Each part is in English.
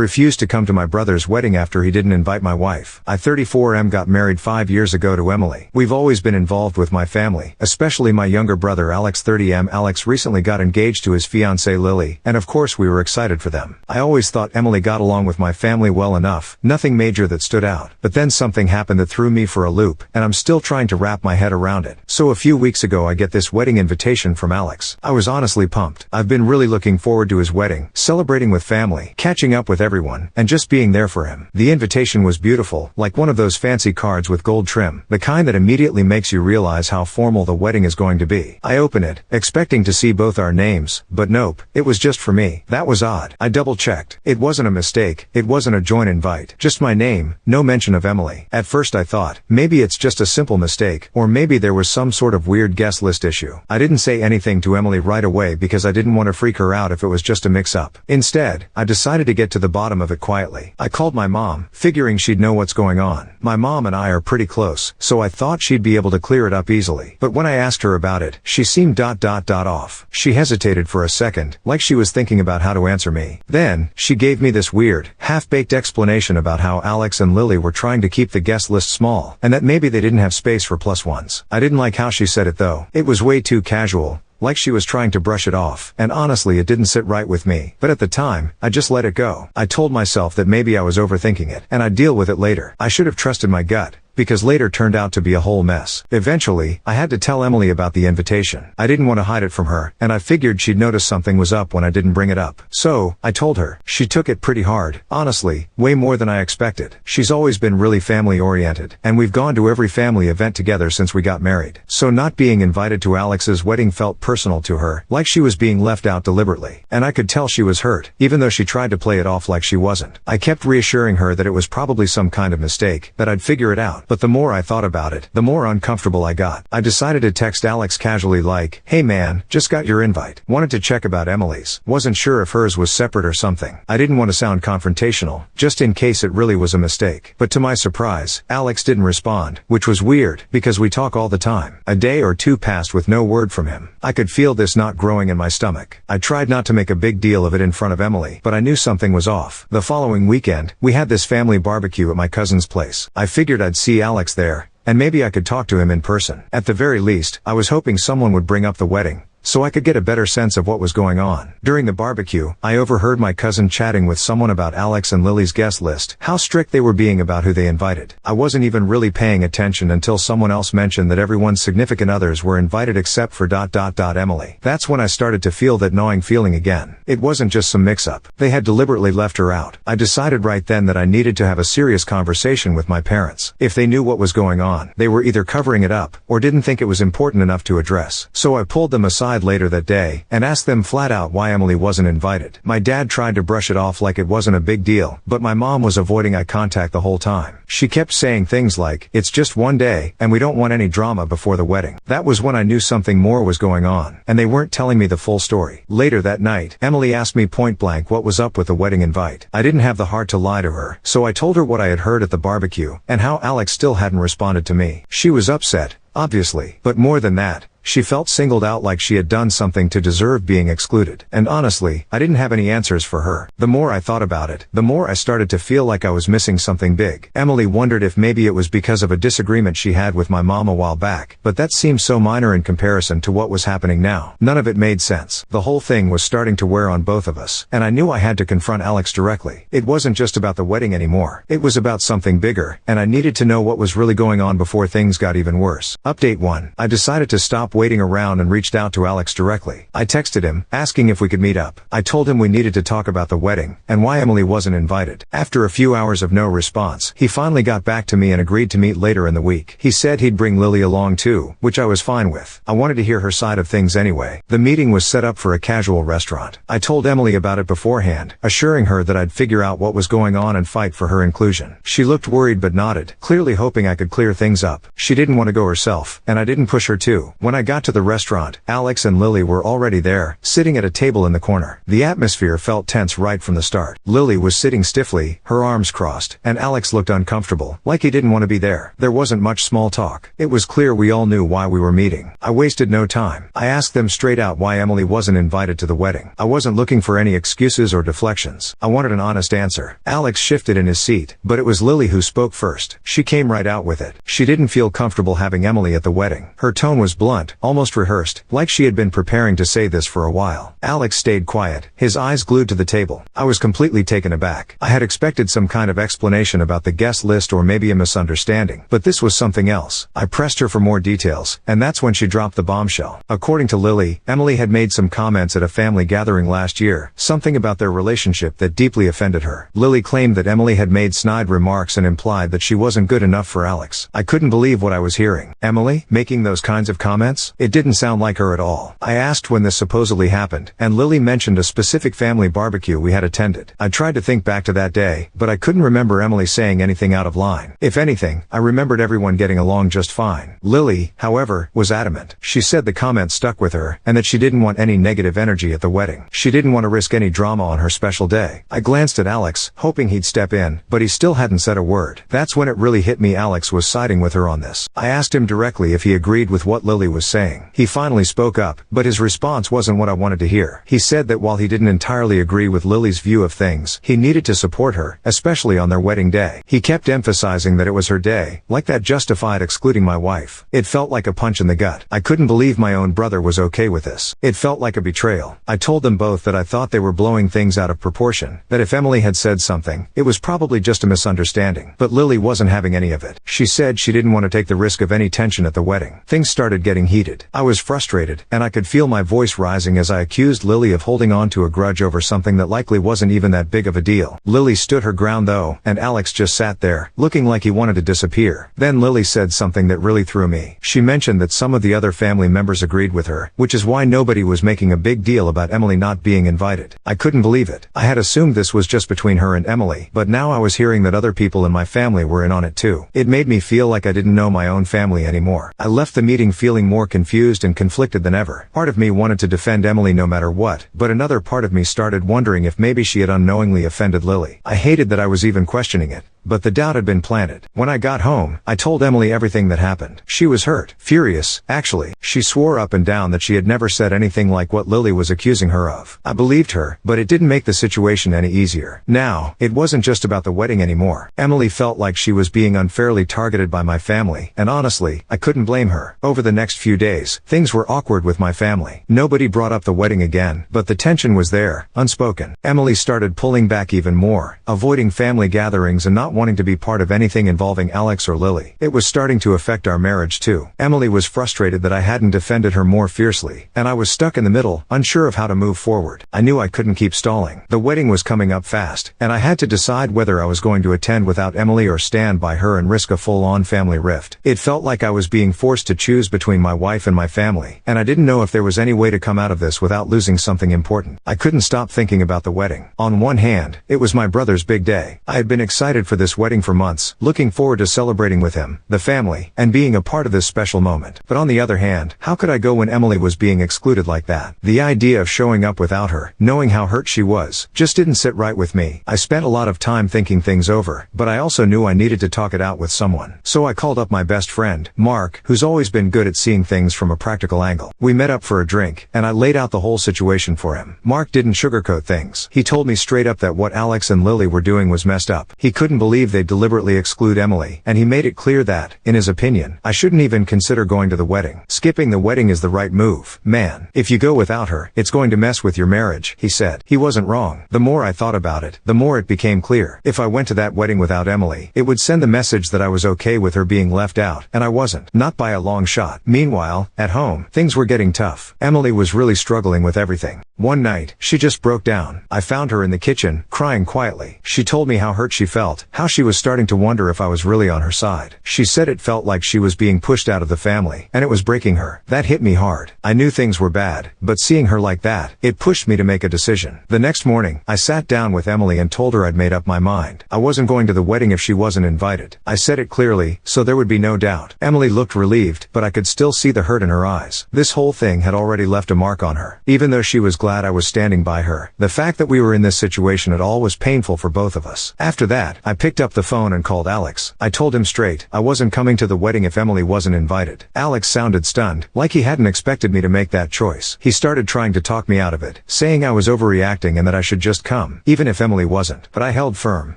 Refused to come to my brother's wedding after he didn't invite my wife. I 34M got married 5 years ago to Emily. We've always been involved with my family, especially my younger brother Alex 30M. Alex recently got engaged to his fiancée Lily, and of course we were excited for them. I always thought Emily got along with my family well enough, nothing major that stood out. But then something happened that threw me for a loop, and I'm still trying to wrap my head around it. So a few weeks ago I get this wedding invitation from Alex. I was honestly pumped. I've been really looking forward to his wedding, celebrating with family, catching up with everyone, and just being there for him. The invitation was beautiful, like one of those fancy cards with gold trim, the kind that immediately makes you realize how formal the wedding is going to be. I open it, expecting to see both our names, but nope, it was just for me. That was odd. I double-checked. It wasn't a mistake, it wasn't a joint invite. Just my name, no mention of Emily. At first I thought, maybe it's just a simple mistake, or maybe there was some sort of weird guest list issue. I didn't say anything to Emily right away because I didn't want to freak her out if it was just a mix-up. Instead, I decided to get to the bottom of it quietly. I called my mom, figuring she'd know what's going on. My mom and I are pretty close, so I thought she'd be able to clear it up easily. But when I asked her about it, she seemed off. She hesitated for a second, like she was thinking about how to answer me. Then, she gave me this weird, half-baked explanation about how Alex and Lily were trying to keep the guest list small, and that maybe they didn't have space for plus ones. I didn't like how she said it though. It was way too casual, like she was trying to brush it off, and honestly it didn't sit right with me. But at the time, I just let it go. I told myself that maybe I was overthinking it, and I'd deal with it later. I should have trusted my gut, because later turned out to be a whole mess. Eventually, I had to tell Emily about the invitation. I didn't want to hide it from her, and I figured she'd notice something was up when I didn't bring it up. So, I told her. She took it pretty hard, honestly, way more than I expected. She's always been really family-oriented, and we've gone to every family event together since we got married. So not being invited to Alex's wedding felt personal to her, like she was being left out deliberately. And I could tell she was hurt, even though she tried to play it off like she wasn't. I kept reassuring her that it was probably some kind of mistake, that I'd figure it out. But the more I thought about it, the more uncomfortable I got. I decided to text Alex casually like, "Hey man, just got your invite. Wanted to check about Emily's. Wasn't sure if hers was separate or something." I didn't want to sound confrontational, just in case it really was a mistake. But to my surprise, Alex didn't respond, which was weird, because we talk all the time. A day or two passed with no word from him. I could feel this knot growing in my stomach. I tried not to make a big deal of it in front of Emily, but I knew something was off. The following weekend, we had this family barbecue at my cousin's place. I figured I'd see Alex there, and maybe I could talk to him in person. At the very least, I was hoping someone would bring up the wedding, so I could get a better sense of what was going on. During the barbecue, I overheard my cousin chatting with someone about Alex and Lily's guest list, how strict they were being about who they invited. I wasn't even really paying attention until someone else mentioned that everyone's significant others were invited except for Emily. That's when I started to feel that gnawing feeling again. It wasn't just some mix-up. They had deliberately left her out. I decided right then that I needed to have a serious conversation with my parents. If they knew what was going on, they were either covering it up, or didn't think it was important enough to address. So I pulled them aside later that day, and asked them flat out why Emily wasn't invited. My dad tried to brush it off like it wasn't a big deal, but my mom was avoiding eye contact the whole time. She kept saying things like, "It's just one day, and we don't want any drama before the wedding." That was when I knew something more was going on, and they weren't telling me the full story. Later that night, Emily asked me point blank what was up with the wedding invite. I didn't have the heart to lie to her, so I told her what I had heard at the barbecue, and how Alex still hadn't responded to me. She was upset, obviously, but more than that, she felt singled out, like she had done something to deserve being excluded. And honestly, I didn't have any answers for her. The more I thought about it, the more I started to feel like I was missing something big. Emily wondered if maybe it was because of a disagreement she had with my mom a while back, but that seemed so minor in comparison to what was happening now. None of it made sense. The whole thing was starting to wear on both of us, and I knew I had to confront Alex directly. It wasn't just about the wedding anymore. It was about something bigger, and I needed to know what was really going on before things got even worse. Update 1. I decided to stop waiting around and reached out to Alex directly. I texted him, asking if we could meet up. I told him we needed to talk about the wedding, and why Emily wasn't invited. After a few hours of no response, he finally got back to me and agreed to meet later in the week. He said he'd bring Lily along too, which I was fine with. I wanted to hear her side of things anyway. The meeting was set up for a casual restaurant. I told Emily about it beforehand, assuring her that I'd figure out what was going on and fight for her inclusion. She looked worried but nodded, clearly hoping I could clear things up. She didn't want to go herself, herself, and I didn't push her to. When I got to the restaurant, Alex and Lily were already there, sitting at a table in the corner. The atmosphere felt tense right from the start. Lily was sitting stiffly, her arms crossed, and Alex looked uncomfortable, like he didn't want to be there. There wasn't much small talk. It was clear we all knew why we were meeting. I wasted no time. I asked them straight out why Emily wasn't invited to the wedding. I wasn't looking for any excuses or deflections. I wanted an honest answer. Alex shifted in his seat, but it was Lily who spoke first. She came right out with it. She didn't feel comfortable having Emily at the wedding. Her tone was blunt, almost rehearsed, like she had been preparing to say this for a while. Alex stayed quiet, his eyes glued to the table. I was completely taken aback. I had expected some kind of explanation about the guest list or maybe a misunderstanding, but this was something else. I pressed her for more details, and that's when she dropped the bombshell. According to Lily, Emily had made some comments at a family gathering last year, something about their relationship that deeply offended her. Lily claimed that Emily had made snide remarks and implied that she wasn't good enough for Alex. I couldn't believe what I was hearing. Emily, making those kinds of comments? It didn't sound like her at all. I asked when this supposedly happened, and Lily mentioned a specific family barbecue we had attended. I tried to think back to that day, but I couldn't remember Emily saying anything out of line. If anything, I remembered everyone getting along just fine. Lily, however, was adamant. She said the comment stuck with her, and that she didn't want any negative energy at the wedding. She didn't want to risk any drama on her special day. I glanced at Alex, hoping he'd step in, but he still hadn't said a word. That's when it really hit me Alex was siding with her on this. I asked him directly if he agreed with what Lily was saying. He finally spoke up, but his response wasn't what I wanted to hear. He said that while he didn't entirely agree with Lily's view of things, he needed to support her, especially on their wedding day. He kept emphasizing that it was her day, like that justified excluding my wife. It felt like a punch in the gut. I couldn't believe my own brother was okay with this. It felt like a betrayal. I told them both that I thought they were blowing things out of proportion, that if Emily had said something, it was probably just a misunderstanding. But Lily wasn't having any of it. She said she didn't want to take the risk of any tension at the wedding. Things started getting heated. I was frustrated, and I could feel my voice rising as I accused Lily of holding on to a grudge over something that likely wasn't even that big of a deal. Lily stood her ground though, and Alex just sat there, looking like he wanted to disappear. Then Lily said something that really threw me. She mentioned that some of the other family members agreed with her, which is why nobody was making a big deal about Emily not being invited. I couldn't believe it. I had assumed this was just between her and Emily, but now I was hearing that other people in my family were in on it too. It made me feel like I didn't know my own family anymore. I left the meeting feeling more confused and conflicted than ever. Part of me wanted to defend Emily no matter what, but another part of me started wondering if maybe she had unknowingly offended Lily. I hated that I was even questioning it, but the doubt had been planted. When I got home, I told Emily everything that happened. She was hurt. Furious, actually. She swore up and down that she had never said anything like what Lily was accusing her of. I believed her, but it didn't make the situation any easier. Now, it wasn't just about the wedding anymore. Emily felt like she was being unfairly targeted by my family, and honestly, I couldn't blame her. Over the next few days, things were awkward with my family. Nobody brought up the wedding again, but the tension was there, unspoken. Emily started pulling back even more, avoiding family gatherings and not wanting to be part of anything involving Alex or Lily. It was starting to affect our marriage too. Emily was frustrated that I hadn't defended her more fiercely, and I was stuck in the middle, unsure of how to move forward. I knew I couldn't keep stalling. The wedding was coming up fast, and I had to decide whether I was going to attend without Emily or stand by her and risk a full-on family rift. It felt like I was being forced to choose between my wife and my family, and I didn't know if there was any way to come out of this without losing something important. I couldn't stop thinking about the wedding. On one hand, it was my brother's big day. I had been excited for this wedding for months, looking forward to celebrating with him, the family, and being a part of this special moment. But on the other hand, how could I go when Emily was being excluded like that? The idea of showing up without her, knowing how hurt she was, just didn't sit right with me. I spent a lot of time thinking things over, but I also knew I needed to talk it out with someone. So I called up my best friend, Mark, who's always been good at seeing things from a practical angle. We met up for a drink, and I laid out the whole situation for him. Mark didn't sugarcoat things. He told me straight up that what Alex and Lily were doing was messed up. He couldn't believe they'd deliberately exclude Emily, and he made it clear that, in his opinion, I shouldn't even consider going to the wedding. Skipping the wedding is the right move. Man, if you go without her, it's going to mess with your marriage, he said. He wasn't wrong. The more I thought about it, the more it became clear. If I went to that wedding without Emily, it would send the message that I was okay with her being left out, and I wasn't. Not by a long shot. Meanwhile, at home, things were getting tough. Emily was really struggling with everything. One night, she just broke down. I found her in the kitchen, crying quietly. She told me how hurt she felt, how she was starting to wonder if I was really on her side. She said it felt like she was being pushed out of the family, and it was breaking her. That hit me hard. I knew things were bad, but seeing her like that, it pushed me to make a decision. The next morning, I sat down with Emily and told her I'd made up my mind. I wasn't going to the wedding if she wasn't invited. I said it clearly, so there would be no doubt. Emily looked relieved, but I could still see the hurt in her eyes. This whole thing had already left a mark on her. Even though she was glad I was standing by her, the fact that we were in this situation at all was painful for both of us. After that, I picked up the phone and called Alex. I told him straight, I wasn't coming to the wedding if Emily wasn't invited. Alex sounded stunned, like he hadn't expected me to make that choice. He started trying to talk me out of it, saying I was overreacting and that I should just come, even if Emily wasn't. But I held firm.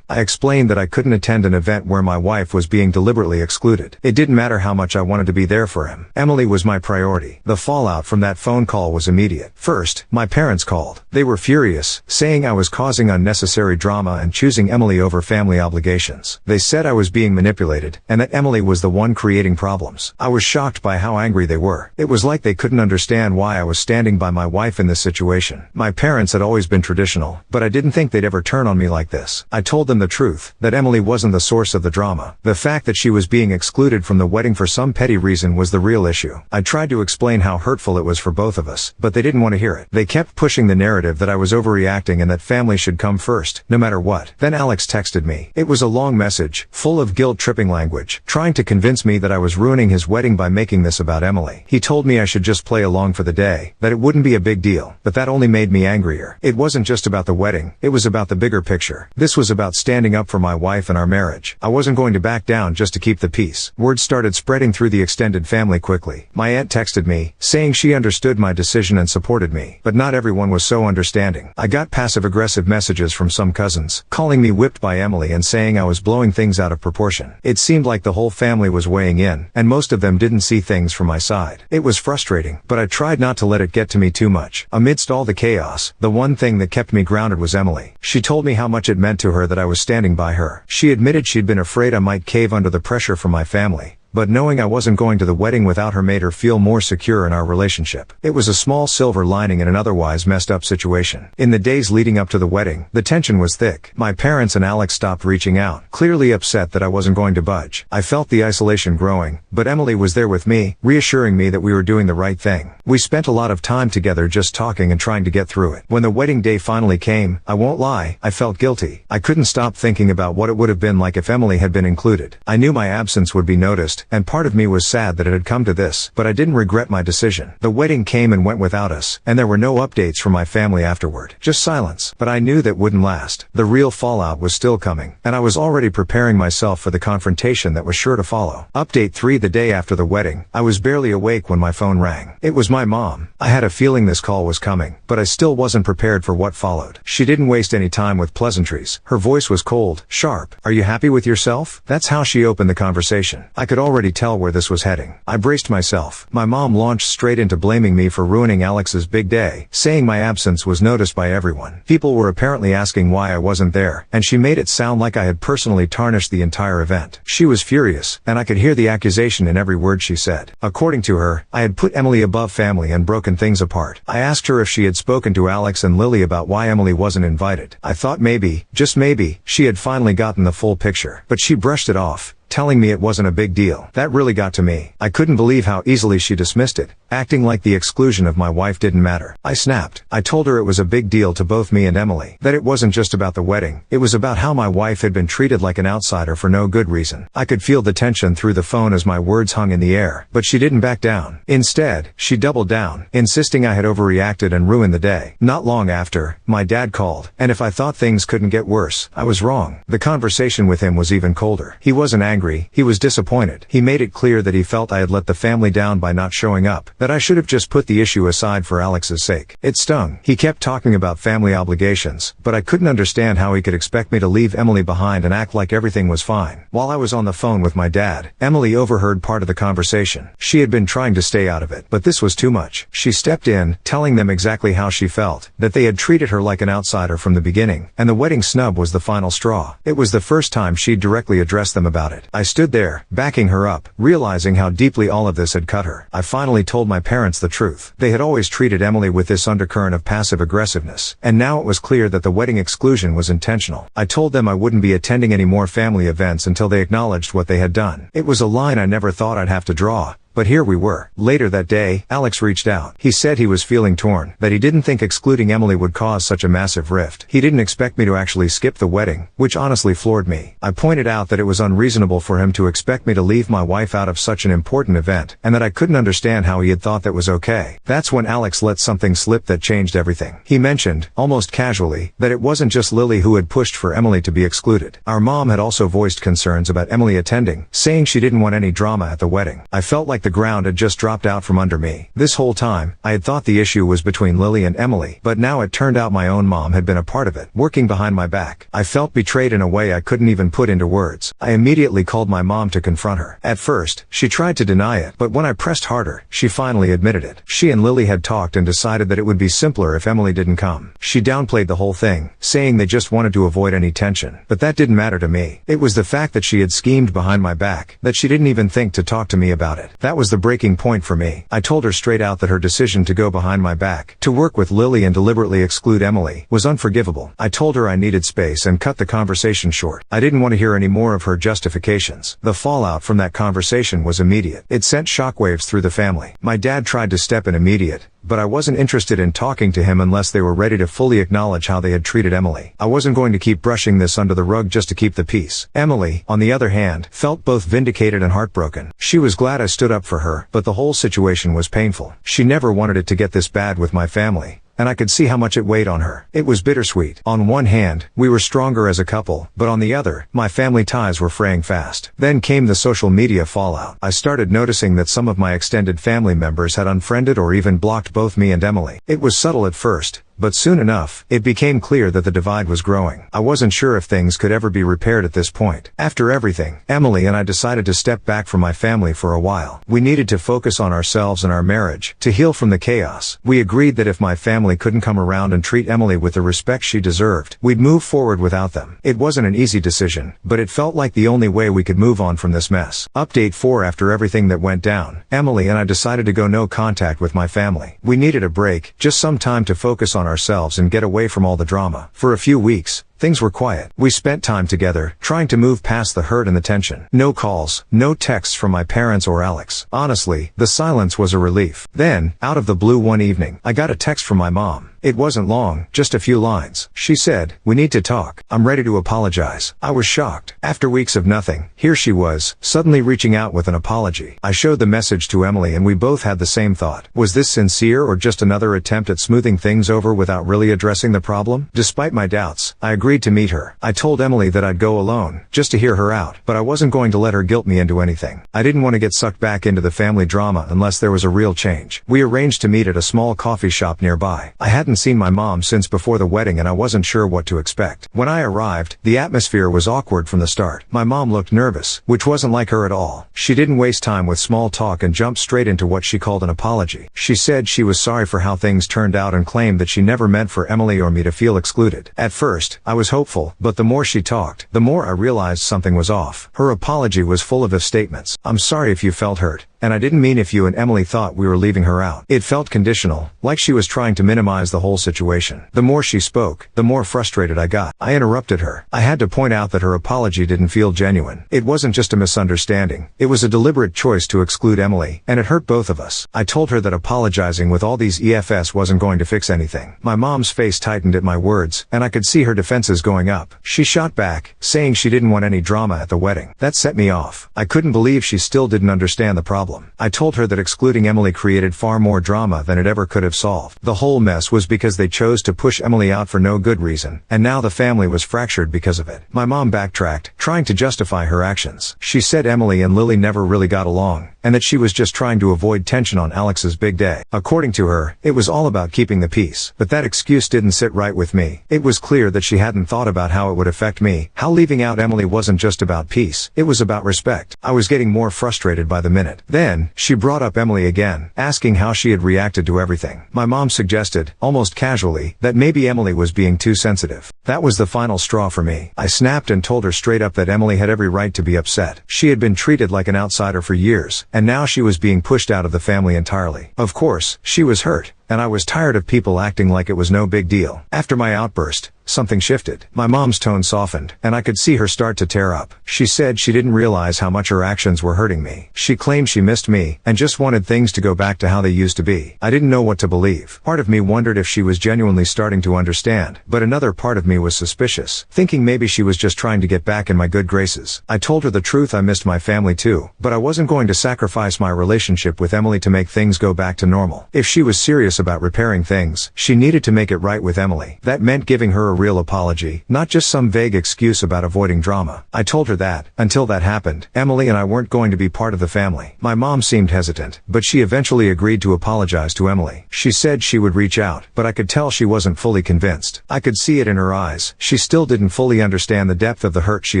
I explained that I couldn't attend an event where my wife was being deliberately excluded. It didn't matter how much I wanted to be there for him. Emily was my priority. The fallout from that phone call was immediate. First, my parents called. They were furious, saying I was causing unnecessary drama and choosing Emily over family obligations. They said I was being manipulated, and that Emily was the one creating problems. I was shocked by how angry they were. It was like they couldn't understand why I was standing by my wife in this situation. My parents had always been traditional, but I didn't think they'd ever turn on me like this. I told them the truth, that Emily wasn't the source of the drama. The fact that she was being excluded from the wedding for some petty reason was the real issue. I tried to explain how hurtful it was for both of us, but they didn't want to hear it. They kept pushing the narrative that I was overreacting and that family should come first, no matter what. Then Alex texted me. It was a long message, full of guilt-tripping language, trying to convince me that I was ruining his wedding by making this about Emily. He told me I should just play along for the day, that it wouldn't be a big deal, but that only made me angrier. It wasn't just about the wedding, it was about the bigger picture. This was about standing up for my wife and our marriage. I wasn't going to back down just to keep the peace. Word started spreading through the extended family quickly. My aunt texted me, saying she understood my decision and supported me, but not everyone was so understanding. I got passive-aggressive messages from some cousins, calling me whipped by Emily and saying I was blowing things out of proportion. It seemed like the whole family was weighing in, and most of them didn't see things from my side. It was frustrating, but I tried not to let it get to me too much. Amidst all the chaos, the one thing that kept me grounded was Emily. She told me how much it meant to her that I was standing by her. She admitted she'd been afraid I might cave under the pressure from my family, but knowing I wasn't going to the wedding without her made her feel more secure in our relationship. It was a small silver lining in an otherwise messed up situation. In the days leading up to the wedding, the tension was thick. My parents and Alex stopped reaching out, clearly upset that I wasn't going to budge. I felt the isolation growing, but Emily was there with me, reassuring me that we were doing the right thing. We spent a lot of time together just talking and trying to get through it. When the wedding day finally came, I won't lie, I felt guilty. I couldn't stop thinking about what it would have been like if Emily had been included. I knew my absence would be noticed, and part of me was sad that it had come to this, but I didn't regret my decision. The wedding came and went without us, and there were no updates from my family afterward. Just silence. But I knew that wouldn't last. The real fallout was still coming, and I was already preparing myself for the confrontation that was sure to follow. Update 3: the day after the wedding, I was barely awake when my phone rang. It was my mom. I had a feeling this call was coming, but I still wasn't prepared for what followed. She didn't waste any time with pleasantries. Her voice was cold, sharp. "Are you happy with yourself?" That's how she opened the conversation. I could already tell where this was heading. I braced myself. My mom launched straight into blaming me for ruining Alex's big day, saying my absence was noticed by everyone. People were apparently asking why I wasn't there, and she made it sound like I had personally tarnished the entire event. She was furious, and I could hear the accusation in every word she said. According to her, I had put Emily above family and broken things apart. I asked her if she had spoken to Alex and Lily about why Emily wasn't invited. I thought maybe, just maybe, she had finally gotten the full picture, but she brushed it off, telling me it wasn't a big deal. That really got to me. I couldn't believe how easily she dismissed it, acting like the exclusion of my wife didn't matter. I snapped. I told her it was a big deal to both me and Emily, that it wasn't just about the wedding, it was about how my wife had been treated like an outsider for no good reason. I could feel the tension through the phone as my words hung in the air, but she didn't back down. Instead, she doubled down, insisting I had overreacted and ruined the day. Not long after, my dad called, and if I thought things couldn't get worse, I was wrong. The conversation with him was even colder. He wasn't angry, he was disappointed. He made it clear that he felt I had let the family down by not showing up, that I should have just put the issue aside for Alex's sake. It stung. He kept talking about family obligations, but I couldn't understand how he could expect me to leave Emily behind and act like everything was fine. While I was on the phone with my dad, Emily overheard part of the conversation. She had been trying to stay out of it, but this was too much. She stepped in, telling them exactly how she felt, that they had treated her like an outsider from the beginning, and the wedding snub was the final straw. It was the first time she'd directly addressed them about it. it. I stood there, backing her up, realizing how deeply all of this had cut her. I finally told my parents the truth. They had always treated Emily with this undercurrent of passive aggressiveness, and now it was clear that the wedding exclusion was intentional. I told them I wouldn't be attending any more family events until they acknowledged what they had done. It was a line I never thought I'd have to draw. But here we were. Later that day, Alex reached out. He said he was feeling torn, that he didn't think excluding Emily would cause such a massive rift. He didn't expect me to actually skip the wedding, which honestly floored me. I pointed out that it was unreasonable for him to expect me to leave my wife out of such an important event, and that I couldn't understand how he had thought that was okay. That's when Alex let something slip that changed everything. He mentioned, almost casually, that it wasn't just Lily who had pushed for Emily to be excluded. Our mom had also voiced concerns about Emily attending, saying she didn't want any drama at the wedding. I felt like the ground had just dropped out from under me. This whole time, I had thought the issue was between Lily and Emily, but now it turned out my own mom had been a part of it, working behind my back. I felt betrayed in a way I couldn't even put into words. I immediately called my mom to confront her. At first, she tried to deny it, but when I pressed harder, she finally admitted it. She and Lily had talked and decided that it would be simpler if Emily didn't come. She downplayed the whole thing, saying they just wanted to avoid any tension. But that didn't matter to me. It was the fact that she had schemed behind my back, that she didn't even think to talk to me about it. That was the breaking point for me. I told her straight out that her decision to go behind my back, to work with Lily and deliberately exclude Emily, was unforgivable. I told her I needed space and cut the conversation short. I didn't want to hear any more of her justifications. The fallout from that conversation was immediate. It sent shockwaves through the family. My dad tried to step in immediate, but I wasn't interested in talking to him unless they were ready to fully acknowledge how they had treated Emily. I wasn't going to keep brushing this under the rug just to keep the peace. Emily, on the other hand, felt both vindicated and heartbroken. She was glad I stood up for her, but the whole situation was painful. She never wanted it to get this bad with my family, and I could see how much it weighed on her. It was bittersweet. On one hand, we were stronger as a couple, but on the other, my family ties were fraying fast. Then came the social media fallout. I started noticing that some of my extended family members had unfriended or even blocked both me and Emily. It was subtle at first, but soon enough, it became clear that the divide was growing. I wasn't sure if things could ever be repaired at this point. After everything, Emily and I decided to step back from my family for a while. We needed to focus on ourselves and our marriage, to heal from the chaos. We agreed that if my family couldn't come around and treat Emily with the respect she deserved, we'd move forward without them. It wasn't an easy decision, but it felt like the only way we could move on from this mess. Update 4: After everything that went down, Emily and I decided to go no contact with my family. We needed a break, just some time to focus on ourselves and get away from all the drama. For a few weeks, things were quiet. We spent time together, trying to move past the hurt and the tension. No calls, no texts from my parents or Alex. Honestly, the silence was a relief. Then, out of the blue one evening, I got a text from my mom. It wasn't long, just a few lines. She said, "We need to talk. I'm ready to apologize." I was shocked. After weeks of nothing, here she was, suddenly reaching out with an apology. I showed the message to Emily and we both had the same thought. Was this sincere or just another attempt at smoothing things over without really addressing the problem? Despite my doubts, I agreed to meet her. I told Emily that I'd go alone, just to hear her out, but I wasn't going to let her guilt me into anything. I didn't want to get sucked back into the family drama unless there was a real change. We arranged to meet at a small coffee shop nearby. I hadn't seen my mom since before the wedding and I wasn't sure what to expect. When I arrived, the atmosphere was awkward from the start. My mom looked nervous, which wasn't like her at all. She didn't waste time with small talk and jumped straight into what she called an apology. She said she was sorry for how things turned out and claimed that she never meant for Emily or me to feel excluded. At first, I was hopeful, but the more she talked, the more I realized something was off. Her apology was full of if statements. "I'm sorry if you felt hurt, and I didn't mean if you and Emily thought we were leaving her out." It felt conditional, like she was trying to minimize the whole situation. The more she spoke, the more frustrated I got. I interrupted her. I had to point out that her apology didn't feel genuine. It wasn't just a misunderstanding. It was a deliberate choice to exclude Emily, and it hurt both of us. I told her that apologizing with all these EFS wasn't going to fix anything. My mom's face tightened at my words, and I could see her defenses going up. She shot back, saying she didn't want any drama at the wedding. That set me off. I couldn't believe she still didn't understand the problem. I told her that excluding Emily created far more drama than it ever could have solved. The whole mess was because they chose to push Emily out for no good reason, and now the family was fractured because of it. My mom backtracked, trying to justify her actions. She said Emily and Lily never really got along, and that she was just trying to avoid tension on Alex's big day. According to her, it was all about keeping the peace. But that excuse didn't sit right with me. It was clear that she hadn't thought about how it would affect me, how leaving out Emily wasn't just about peace, it was about respect. I was getting more frustrated by the minute. Then, she brought up Emily again, asking how she had reacted to everything. My mom suggested, almost casually, that maybe Emily was being too sensitive. That was the final straw for me. I snapped and told her straight up that Emily had every right to be upset. She had been treated like an outsider for years, and now she was being pushed out of the family entirely. Of course, she was hurt, and I was tired of people acting like it was no big deal. After my outburst, something shifted. My mom's tone softened, and I could see her start to tear up. She said she didn't realize how much her actions were hurting me. She claimed she missed me, and just wanted things to go back to how they used to be. I didn't know what to believe. Part of me wondered if she was genuinely starting to understand, but another part of me was suspicious, thinking maybe she was just trying to get back in my good graces. I told her the truth, I missed my family too, but I wasn't going to sacrifice my relationship with Emily to make things go back to normal. If she was serious about repairing things, she needed to make it right with Emily. That meant giving her a real apology, not just some vague excuse about avoiding drama. I told her that, until that happened, Emily and I weren't going to be part of the family. My mom seemed hesitant, but she eventually agreed to apologize to Emily. She said she would reach out, but I could tell she wasn't fully convinced. I could see it in her eyes. She still didn't fully understand the depth of the hurt she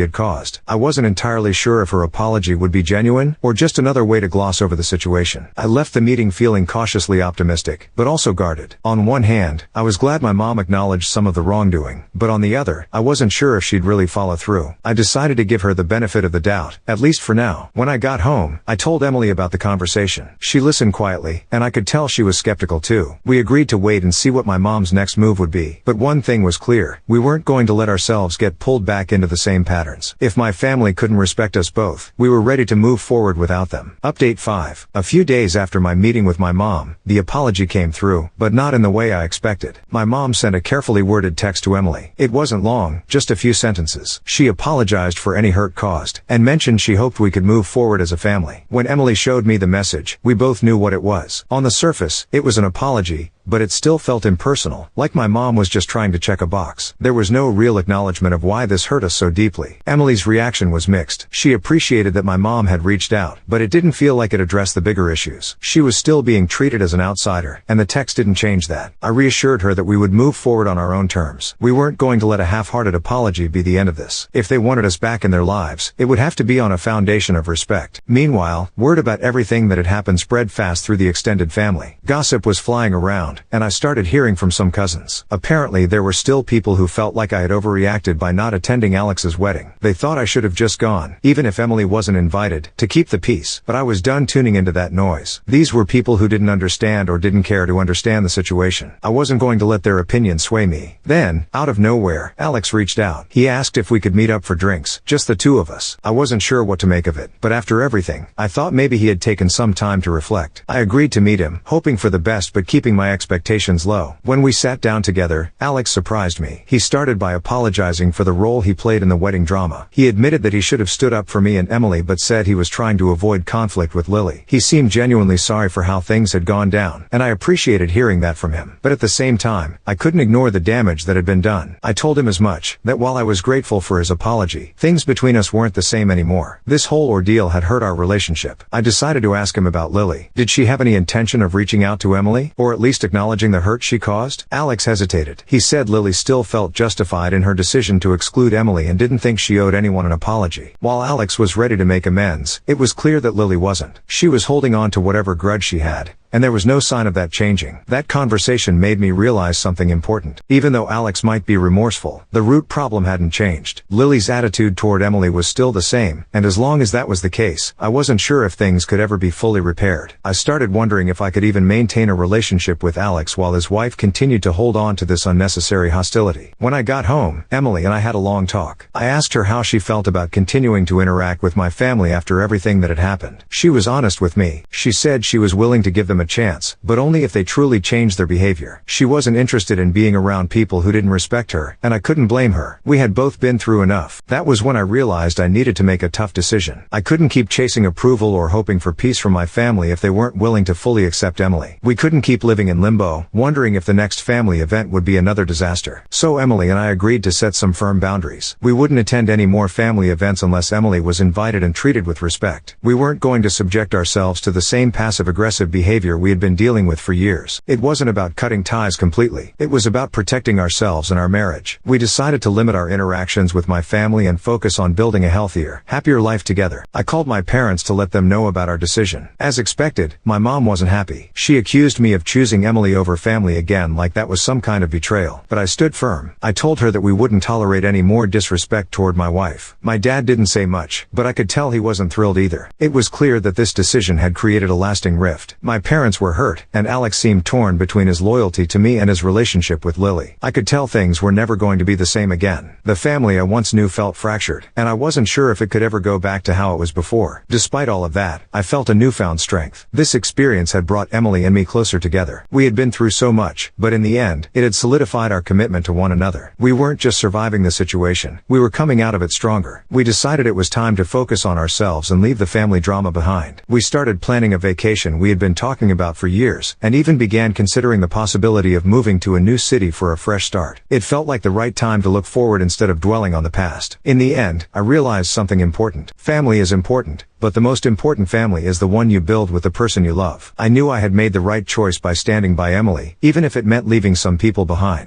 had caused. I wasn't entirely sure if her apology would be genuine, or just another way to gloss over the situation. I left the meeting feeling cautiously optimistic, but also guarded. On one hand, I was glad my mom acknowledged some of the wrongdoing, but on the other, I wasn't sure if she'd really follow through. I decided to give her the benefit of the doubt, at least for now. When I got home, I told Emily about the conversation. She listened quietly, and I could tell she was skeptical too. We agreed to wait and see what my mom's next move would be. But one thing was clear, we weren't going to let ourselves get pulled back into the same patterns. If my family couldn't respect us both, we were ready to move forward without them. Update 5. A few days after my meeting with my mom, the apology came through, but not in the way I expected. My mom sent a carefully worded text to Emily. It wasn't long, just a few sentences. She apologized for any hurt caused, and mentioned she hoped we could move forward as a family. When Emily showed me the message, we both knew what it was. On the surface, it was an apology, but it still felt impersonal, like my mom was just trying to check a box. There was no real acknowledgement of why this hurt us so deeply. Emily's reaction was mixed. She appreciated that my mom had reached out, but it didn't feel like it addressed the bigger issues. She was still being treated as an outsider, and the text didn't change that. I reassured her that we would move forward on our own terms. We weren't going to let a half-hearted apology be the end of this. If they wanted us back in their lives, it would have to be on a foundation of respect. Meanwhile, word about everything that had happened spread fast through the extended family. Gossip was flying around, and I started hearing from some cousins. Apparently there were still people who felt like I had overreacted by not attending Alex's wedding. They thought I should have just gone, even if Emily wasn't invited, to keep the peace. But I was done tuning into that noise. These were people who didn't understand or didn't care to understand the situation. I wasn't going to let their opinion sway me. Then, out of nowhere, Alex reached out. He asked if we could meet up for drinks, just the two of us. I wasn't sure what to make of it, but after everything, I thought maybe he had taken some time to reflect. I agreed to meet him, hoping for the best but keeping my expectations low. When we sat down together, Alex surprised me. He started by apologizing for the role he played in the wedding drama. He admitted that he should have stood up for me and Emily but said he was trying to avoid conflict with Lily. He seemed genuinely sorry for how things had gone down, and I appreciated hearing that from him. But at the same time, I couldn't ignore the damage that had been done. I told him as much, that while I was grateful for his apology, things between us weren't the same anymore. This whole ordeal had hurt our relationship. I decided to ask him about Lily. Did she have any intention of reaching out to Emily, or at least acknowledging the hurt she caused? Alex hesitated. He said Lily still felt justified in her decision to exclude Emily and didn't think she owed anyone an apology. While Alex was ready to make amends, it was clear that Lily wasn't. She was holding on to whatever grudge she had, and there was no sign of that changing. That conversation made me realize something important. Even though Alex might be remorseful, the root problem hadn't changed. Lily's attitude toward Emily was still the same, and as long as that was the case, I wasn't sure if things could ever be fully repaired. I started wondering if I could even maintain a relationship with Alex while his wife continued to hold on to this unnecessary hostility. When I got home, Emily and I had a long talk. I asked her how she felt about continuing to interact with my family after everything that had happened. She was honest with me. She said she was willing to give them a chance, but only if they truly changed their behavior. She wasn't interested in being around people who didn't respect her, and I couldn't blame her. We had both been through enough. That was when I realized I needed to make a tough decision. I couldn't keep chasing approval or hoping for peace from my family if they weren't willing to fully accept Emily. We couldn't keep living in limbo, wondering if the next family event would be another disaster. So Emily and I agreed to set some firm boundaries. We wouldn't attend any more family events unless Emily was invited and treated with respect. We weren't going to subject ourselves to the same passive-aggressive behavior behavior we had been dealing with for years. It wasn't about cutting ties completely. It was about protecting ourselves and our marriage. We decided to limit our interactions with my family and focus on building a healthier, happier life together. I called my parents to let them know about our decision. As expected, my mom wasn't happy. She accused me of choosing Emily over family again, like that was some kind of betrayal. But I stood firm. I told her that we wouldn't tolerate any more disrespect toward my wife. My dad didn't say much, but I could tell he wasn't thrilled either. It was clear that this decision had created a lasting rift. My parents were hurt, and Alex seemed torn between his loyalty to me and his relationship with Lily. I could tell things were never going to be the same again. The family I once knew felt fractured, and I wasn't sure if it could ever go back to how it was before. Despite all of that, I felt a newfound strength. This experience had brought Emily and me closer together. We had been through so much, but in the end, it had solidified our commitment to one another. We weren't just surviving the situation, we were coming out of it stronger. We decided it was time to focus on ourselves and leave the family drama behind. We started planning a vacation we had been talking about for years, and even began considering the possibility of moving to a new city for a fresh start. It felt like the right time to look forward instead of dwelling on the past. In the end, I realized something important. Family is important, but the most important family is the one you build with the person you love. I knew I had made the right choice by standing by Emily, even if it meant leaving some people behind.